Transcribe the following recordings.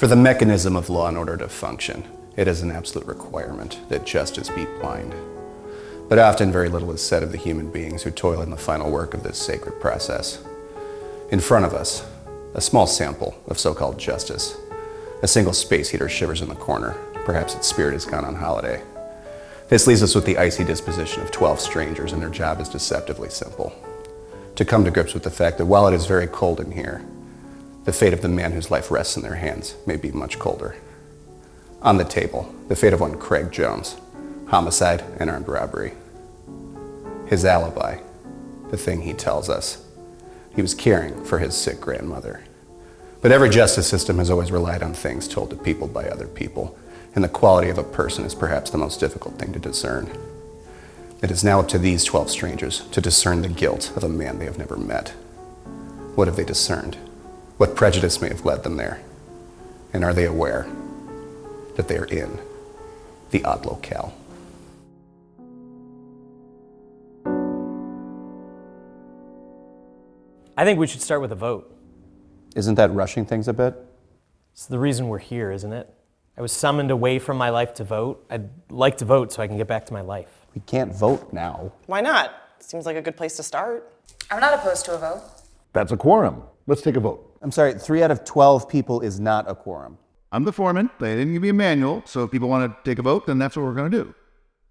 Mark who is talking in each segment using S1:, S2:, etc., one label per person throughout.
S1: For the mechanism of law and order to function, it is an absolute requirement that justice be blind. But often very little is said of the human beings who toil in the final work of this sacred process. In front of us, a small sample of so-called justice. A single space heater shivers in the corner. Perhaps its spirit has gone on holiday. This leaves us with the icy disposition of 12 strangers, and their job is deceptively simple. To come to grips with the fact that while it is very cold in here, the fate of the man whose life rests in their hands may be much colder. On the table, the fate of one Craig Jones, homicide and armed robbery. His alibi, the thing he tells us. He was caring for his sick grandmother. But every justice system has always relied on things told to people by other people, and the quality of a person is perhaps the most difficult thing to discern. It is now up to these 12 strangers to discern the guilt of a man they have never met. What have they discerned? What prejudice may have led them there? And are they aware that they are in the odd locale?
S2: I think we should start with a vote.
S1: Isn't that rushing things a bit?
S2: It's the reason we're here, isn't it? I was summoned away from my life to vote. I'd like to vote so I can get back to my life.
S1: We can't vote now.
S3: Why not? Seems like a good place to start.
S4: I'm not opposed to a vote.
S5: That's a quorum. Let's take a vote.
S1: I'm sorry, 3 out of 12 people is not a quorum.
S5: I'm the foreman. They didn't give me a manual, so if people want to take a vote, then that's what we're going to do.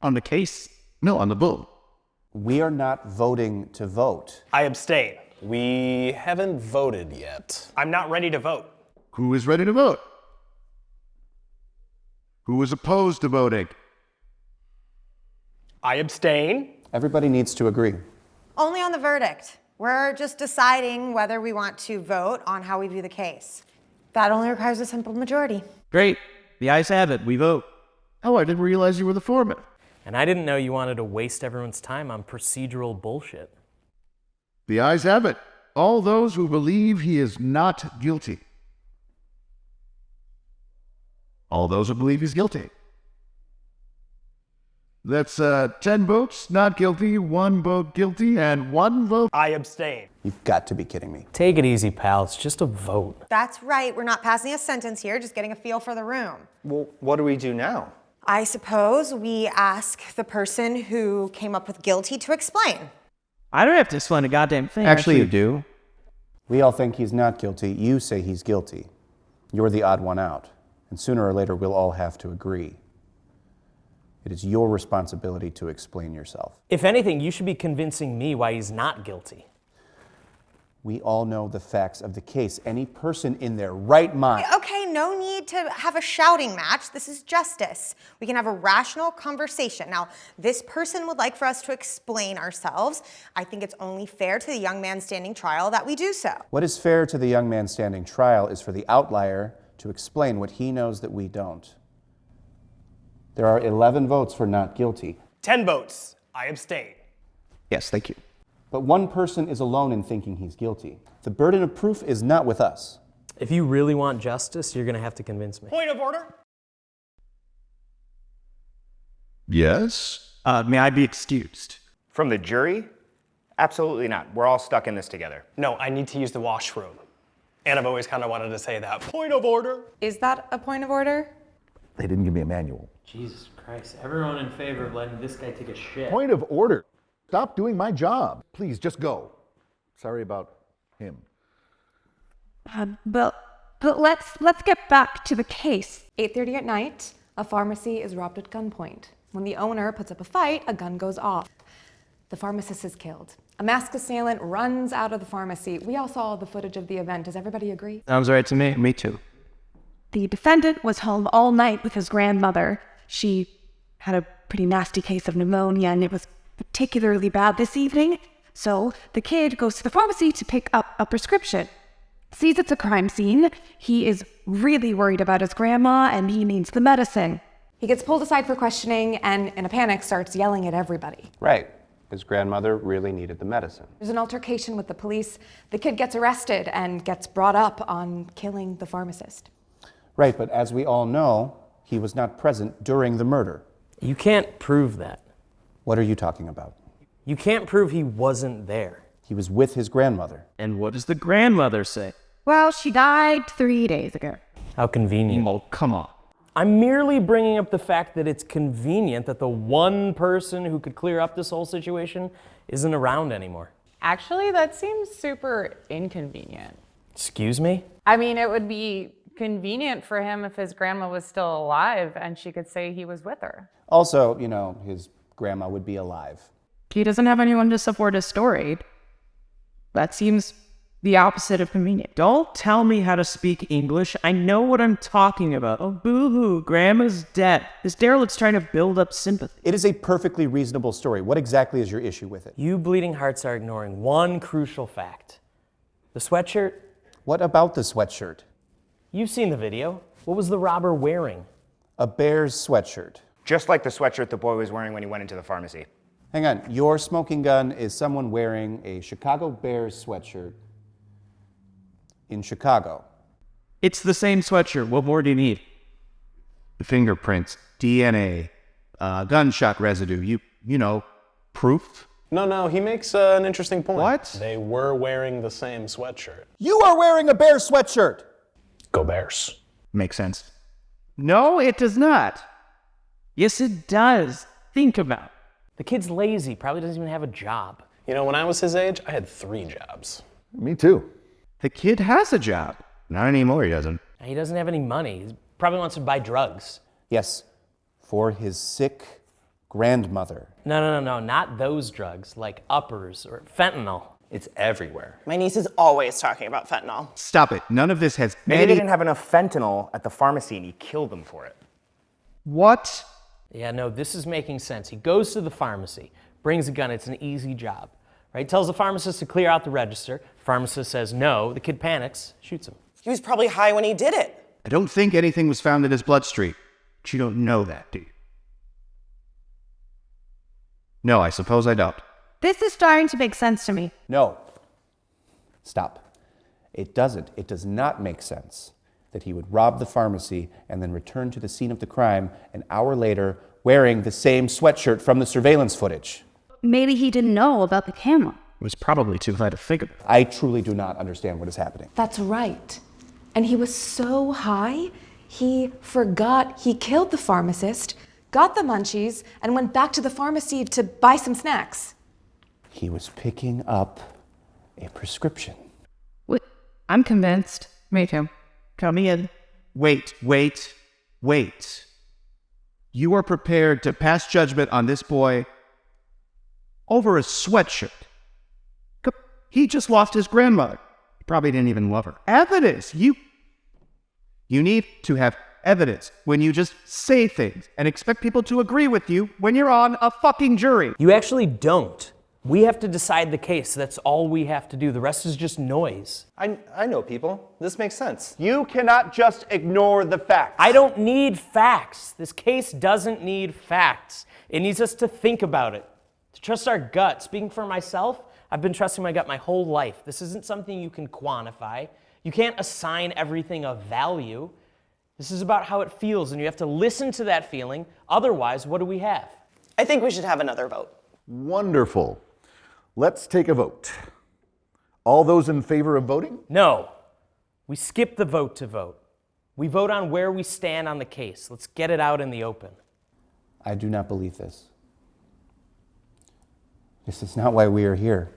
S6: On the case?
S5: No, on the vote.
S1: We are not voting to vote.
S7: I abstain.
S8: We haven't voted yet.
S7: I'm not ready to vote.
S5: Who is ready to vote? Who is opposed to voting?
S7: I abstain.
S1: Everybody needs to agree.
S4: Only on the verdict. We're just deciding whether we want to vote on how we view the case. That only requires a simple majority.
S6: Great. The ayes have it. We vote.
S5: Oh, I didn't realize you were the foreman.
S2: And I didn't know you wanted to waste everyone's time on procedural bullshit.
S5: The ayes have it. All those who believe he is not guilty. All those who believe he's guilty. That's 10 votes not guilty, 1 vote guilty, and 1 vote.
S7: I abstain.
S1: You've got to be kidding me.
S2: Take it easy, pal. It's just a vote.
S4: That's right. We're not passing a sentence here, just getting a feel for the room.
S8: Well, what do we do now?
S4: I suppose we ask the person who came up with guilty to explain.
S6: I don't have to explain a goddamn thing.
S1: Actually, you do. We all think he's not guilty. You say he's guilty. You're the odd one out. And sooner or later, we'll all have to agree. It is your responsibility to explain yourself.
S2: If anything, you should be convincing me why he's not guilty.
S1: We all know the facts of the case. Any person in their right mind...
S4: Okay, no need to have a shouting match. This is justice. We can have a rational conversation. Now, this person would like for us to explain ourselves. I think it's only fair to the young man standing trial that we do so.
S1: What is fair to the young man standing trial is for the outlier to explain what he knows that we don't. There are 11 votes for not guilty.
S7: 10 votes. I abstain.
S1: Yes, thank you. But one person is alone in thinking he's guilty. The burden of proof is not with us.
S2: If you really want justice, you're going to have to convince me.
S7: Point of order.
S5: Yes?
S6: May I be excused?
S9: From the jury? Absolutely not. We're all stuck in this together.
S7: No, I need to use the washroom. And I've always kind of wanted to say that. Point of order.
S10: Is that a point of order?
S5: They didn't give me a manual.
S2: Jesus Christ. Everyone in favor of letting this guy take a shit.
S5: Point of order. Stop doing my job. Please, just go. Sorry about him.
S10: But let's get back to the case. 8:30 at night, a pharmacy is robbed at gunpoint. When the owner puts up a fight, a gun goes off. The pharmacist is killed. A masked assailant runs out of the pharmacy. We all saw the footage of the event. Does everybody agree?
S6: Sounds right to me. Me too.
S11: The defendant was home all night with his grandmother. She had a pretty nasty case of pneumonia, and it was particularly bad this evening. So the kid goes to the pharmacy to pick up a prescription. Sees it's a crime scene. He is really worried about his grandma, and he needs the medicine.
S10: He gets pulled aside for questioning and, in a panic, starts yelling at everybody.
S1: Right. His grandmother really needed the medicine.
S10: There's an altercation with the police. The kid gets arrested and gets brought up on killing the pharmacist.
S1: Right, but as we all know, he was not present during the murder.
S2: You can't prove that.
S1: What are you talking about?
S2: You can't prove he wasn't there.
S1: He was with his grandmother.
S6: And what does the grandmother say?
S11: Well, she died 3 days ago.
S2: How convenient.
S6: Oh, come on.
S2: I'm merely bringing up the fact that it's convenient that the one person who could clear up this whole situation isn't around anymore.
S12: Actually, that seems super inconvenient.
S2: Excuse me?
S12: I mean, it would be convenient for him if his grandma was still alive and she could say he was with her.
S1: Also, his grandma would be alive.
S11: He doesn't have anyone to support his story. That seems the opposite of convenient.
S6: Don't tell me how to speak English. I know what I'm talking about. Oh, boo-hoo, Grandma's dead. This derelict's trying to build up sympathy.
S1: It is a perfectly reasonable story. What exactly is your issue with it?
S2: You bleeding hearts are ignoring one crucial fact. The sweatshirt?
S1: What about the sweatshirt?
S2: You've seen the video. What was the robber wearing?
S1: A bear's sweatshirt.
S9: Just like the sweatshirt the boy was wearing when he went into the pharmacy.
S1: Hang on, your smoking gun is someone wearing a Chicago Bears sweatshirt in Chicago.
S6: It's the same sweatshirt. What more do you need? The fingerprints, DNA, gunshot residue, proof.
S8: No, he makes an interesting point.
S6: What?
S8: They were wearing the same sweatshirt.
S1: You are wearing a bear sweatshirt!
S8: Go Bears.
S6: Makes sense. No, it does not. Yes, it does. Think about it.
S2: The kid's lazy, probably doesn't even have a job.
S8: When I was his age, I had 3 jobs.
S5: Me too.
S6: The kid has a job. Not anymore, he doesn't.
S2: And he doesn't have any money. He probably wants to buy drugs.
S1: Yes, for his sick grandmother.
S2: No, not those drugs, like uppers or fentanyl.
S8: It's everywhere.
S3: My niece is always talking about fentanyl.
S6: Stop it. None of this has
S9: Maybe
S6: any...
S9: they didn't have enough fentanyl at the pharmacy and he killed them for it.
S6: What?
S2: Yeah, no, this is making sense. He goes to the pharmacy, brings a gun, it's an easy job, right? Tells the pharmacist to clear out the register. Pharmacist says no, the kid panics, shoots him.
S3: He was probably high when he did it.
S6: I don't think anything was found in his bloodstream. But you don't know that, do you? No, I suppose I don't.
S11: This is starting to make sense to me.
S1: No. Stop. It doesn't. It does not make sense that he would rob the pharmacy and then return to the scene of the crime an hour later wearing the same sweatshirt from the surveillance footage.
S11: Maybe he didn't know about the camera.
S6: It was probably too high to figure.
S1: I truly do not understand what is happening.
S10: That's right. And he was so high, he forgot he killed the pharmacist, got the munchies, and went back to the pharmacy to buy some snacks.
S1: He was picking up a prescription.
S11: Wait, I'm convinced. Me too.
S6: Come in. Wait. You are prepared to pass judgment on this boy over a sweatshirt. He just lost his grandmother. He probably didn't even love her. Evidence. You need to have evidence when you just say things and expect people to agree with you when you're on a fucking jury.
S2: You actually don't. We have to decide the case. That's all we have to do. The rest is just noise.
S8: I know people. This makes sense.
S9: You cannot just ignore the facts.
S2: I don't need facts. This case doesn't need facts. It needs us to think about it, to trust our gut. Speaking for myself, I've been trusting my gut my whole life. This isn't something you can quantify. You can't assign everything a value. This is about how it feels, and you have to listen to that feeling. Otherwise, what do we have?
S3: I think we should have another vote.
S5: Wonderful. Let's take a vote. All those in favor of voting?
S2: No. We skip the vote to vote. We vote on where we stand on the case. Let's get it out in the open.
S1: I do not believe this. This is not why we are here.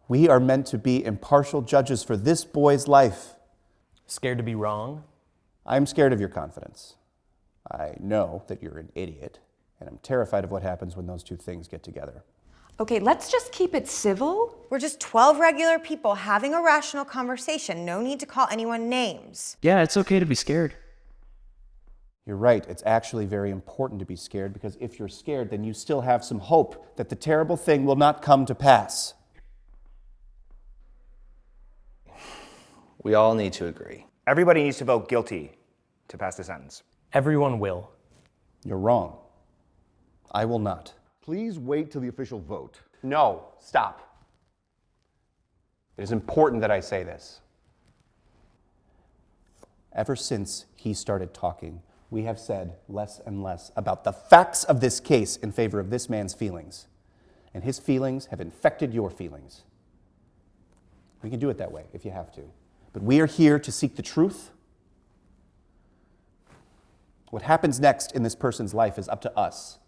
S1: We are meant to be impartial judges for this boy's life.
S2: Scared to be wrong?
S1: I'm scared of your confidence. I know that you're an idiot, and I'm terrified of what happens when those two things get together.
S10: Okay, let's just keep it civil.
S4: We're just 12 regular people having a rational conversation. No need to call anyone names.
S6: Yeah, it's okay to be scared.
S1: You're right. It's actually very important to be scared, because if you're scared, then you still have some hope that the terrible thing will not come to pass.
S8: We all need to agree.
S9: Everybody needs to vote guilty to pass the sentence.
S2: Everyone will.
S1: You're wrong. I will not.
S5: Please wait till the official vote.
S1: No, stop. It is important that I say this. Ever since he started talking, we have said less and less about the facts of this case in favor of this man's feelings. And his feelings have infected your feelings. We can do it that way if you have to.
S13: But we are here to seek the truth. What happens next in this person's life is up to us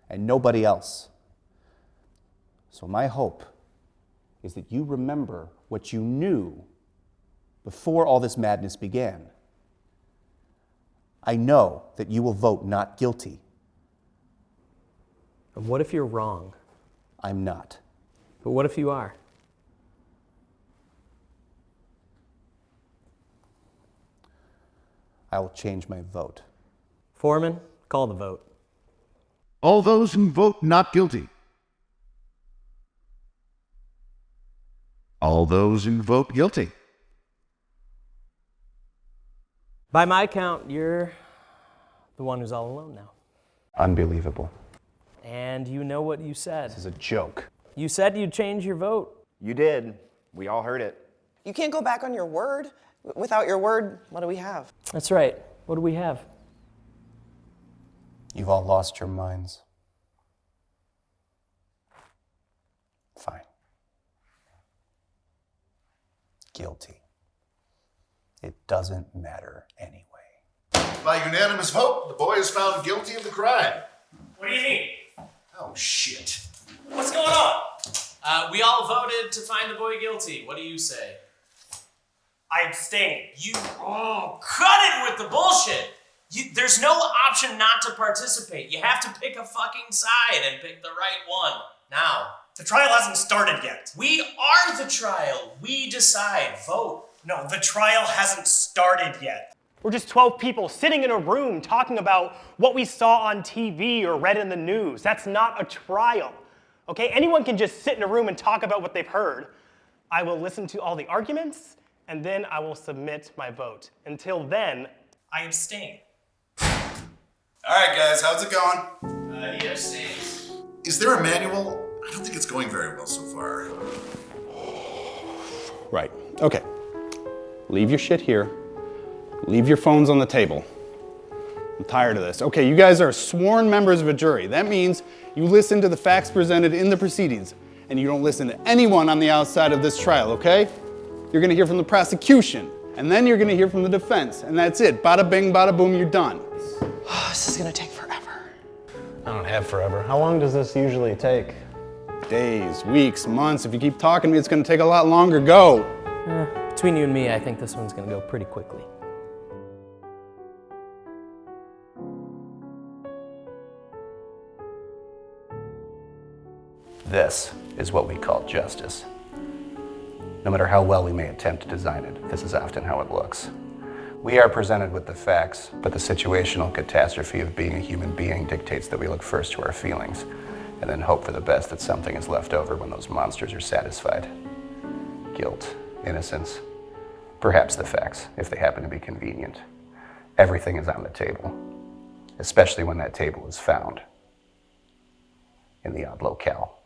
S13: and nobody else. So my hope is that you remember what you knew before all this madness began. I know that you will vote not guilty.
S2: And what if you're wrong?
S13: I'm not.
S2: But what if you are?
S13: I will change my vote.
S2: Foreman, call the vote.
S5: All those who vote not guilty. All those who vote guilty.
S2: By my count, you're the one who's all alone now.
S1: Unbelievable.
S2: And you know what you said.
S1: This is a joke.
S2: You said you'd change your vote.
S9: You did. We all heard it.
S3: You can't go back on your word. Without your word, what do we have?
S2: That's right. What do we have?
S13: You've all lost your minds. Fine. Guilty. It doesn't matter anyway.
S5: By unanimous vote, the boy is found guilty of the crime.
S2: What do you mean?
S5: Oh, shit.
S2: What's going on? We all voted to find the boy guilty. What do you say?
S7: I abstain.
S2: Cut it with the bullshit. There's no option not to participate. You have to pick a fucking side and pick the right one. Now.
S7: The trial hasn't started yet.
S2: We are the trial. We decide. Vote.
S7: No, the trial hasn't started yet. We're just 12 people sitting in a room talking about what we saw on TV or read in the news. That's not a trial. Okay? Anyone can just sit in a room and talk about what they've heard. I will listen to all the arguments, and then I will submit my vote. Until then, I abstain.
S5: All right, guys, how's it going?
S2: He abstains.
S5: Is there a manual? I don't think it's going very well so far.
S1: Right. Okay. Leave your shit here. Leave your phones on the table. I'm tired of this. Okay, you guys are sworn members of a jury. That means you listen to the facts presented in the proceedings, and you don't listen to anyone on the outside of this trial, okay? You're gonna hear from the prosecution, and then you're gonna hear from the defense, and that's it. Bada bing, bada boom, you're done.
S3: This is gonna take forever.
S8: I don't have forever. How long does this usually take?
S1: Days, weeks, months. If you keep talking to me, it's gonna take a lot longer. Go.
S2: Between you and me, I think this one's gonna go pretty quickly.
S1: This is what we call justice. No matter how well we may attempt to design it, this is often how it looks. We are presented with the facts, but the situational catastrophe of being a human being dictates that we look first to our feelings, and then hope for the best that something is left over when those monsters are satisfied. Guilt, innocence, perhaps the facts, if they happen to be convenient. Everything is on the table, especially when that table is found in the odd locale.